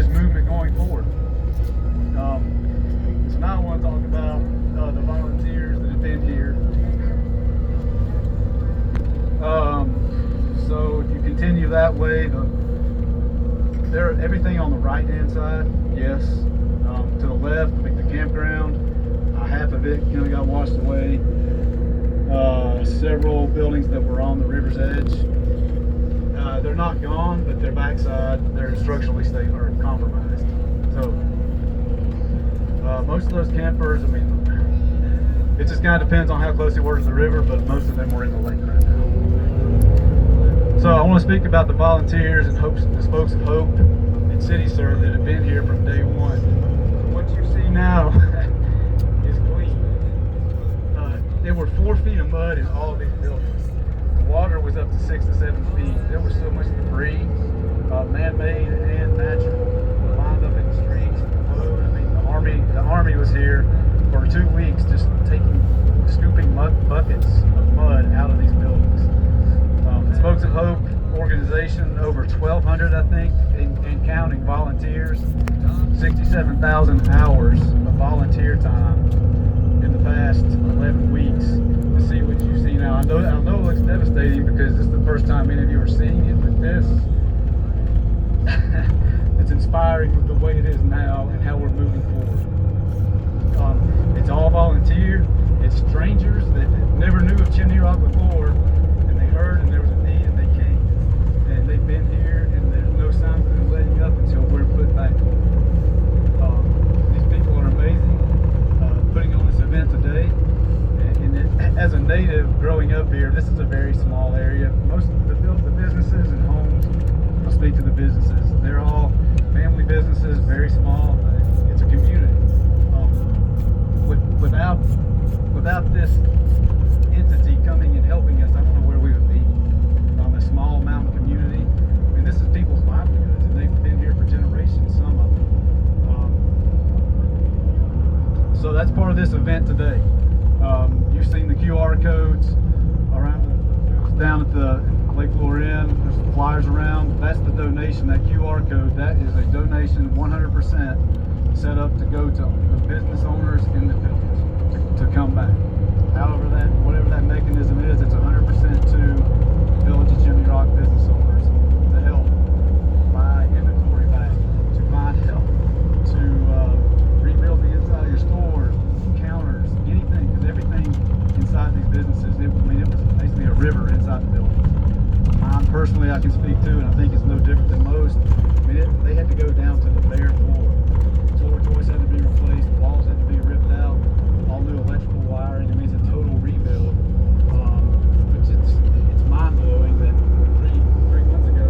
this movement going forward. So now I want to talk about the volunteers that have been here. So if you continue that way, everything on the right hand side, yes. To the left, like the campground, half of it kind of got washed away. Several buildings that were on the river's edge, they're not gone, but their backside, they're structurally stable or compromised. So most of those campers, I mean, it just kind of depends on how close they were to the river, but most of them were in the lake right now. So I want to speak about the volunteers and the folks of Hope and CityServe that have been here from day one. What you see now is clean. There were 4 feet of mud in all of these buildings. The water was up to 6 to 7 feet. There was so much debris, man-made and natural, lined up in the streets, the road. I mean, the army was here for 2 weeks, just scooping buckets of mud out of these buildings. The Spokes of Hope organization, over 1,200, I think, and counting volunteers, 67,000 hours of volunteer time in the past 11 weeks to see what you see now. I know it looks devastating because this is the first time many of you are seeing it, but this it's inspiring with the way it is now and how we're moving forward. It's all volunteer. It's strangers that never knew of Chimney Rock before, and they heard and there was a need and they came. And they've been here and there's no sign of them letting up until we're put back. These people are amazing, putting on this event today. And as a native growing up here, this is a very small area. Most of the businesses and homes, I'll speak to the businesses, they're all family businesses, very small. It's a community. Without this entity coming and helping us, I don't know where we would be. A small mountain community. I mean, this is people's livelihoods, and they've been here for generations, some of them. So that's part of this event today. You've seen the QR codes down at the Lake Florin. There's flyers around. That's the donation. That QR code, that is a donation 100% set up to go to the business owners in the village to come back. However, whatever that mechanism is, it's 100% to Village of Chimney Rock business owners to help buy inventory back, to find help, to rebuild the inside of your stores, counters, anything, because everything inside these businesses, it was basically a river inside the buildings. Mine personally, I can speak to, and I think it's no different than most. I mean, they had to go down to the bare floor. Floor joists had to be replaced, walls had to be ripped out, all new electrical wiring. I mean, it's a total rebuild. It's mind-blowing that three months ago,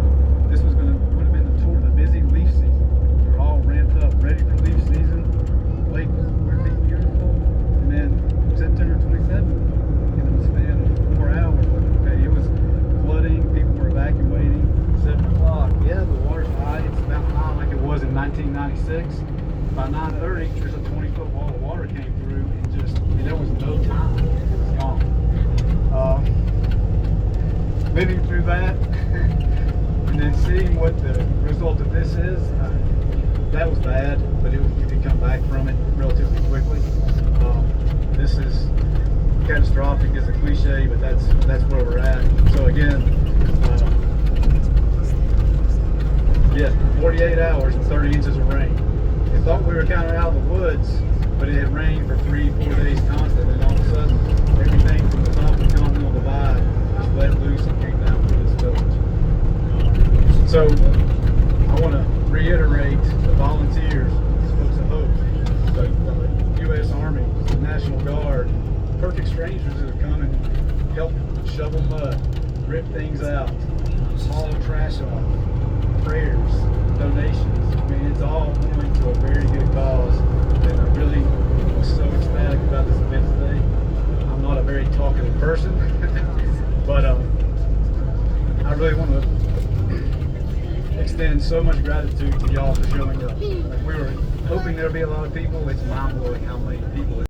this would have been the tour of the busy leaf season. We were all ramped up, ready for leaf season. The lake would be beautiful. And then September 27th, in the span of 4 hours, it was flooding, people were evacuating. 7 o'clock, yeah, the water's high. It's about high like it was in 1996. By 9:30, there's a 20-foot wall of water came through, and there was no time. It was gone. Living through that, and then seeing what the result of this is, that was bad, but you could come back from it relatively quickly. This is catastrophic as a cliche, but that's where we're at. So again, 48 hours and 30 inches of rain. I thought we were kind of out of the woods, but it had rained for 3-4 days constant, and all of a sudden, everything from the top of the Continental Divide just let loose and came down through this village. So I want to reiterate the volunteers, the Spokes of Hope, the U.S. Army, the National Guard, perfect strangers that have come and helped shovel mud, rip things out, haul trash off, prayers, donations. I mean, it's all going to a very good cause, and I really was so ecstatic about this event today. I'm not a very talkative person, but I really want to extend so much gratitude to y'all for showing up. We were hoping there'd be a lot of people. It's mind-blowing how many people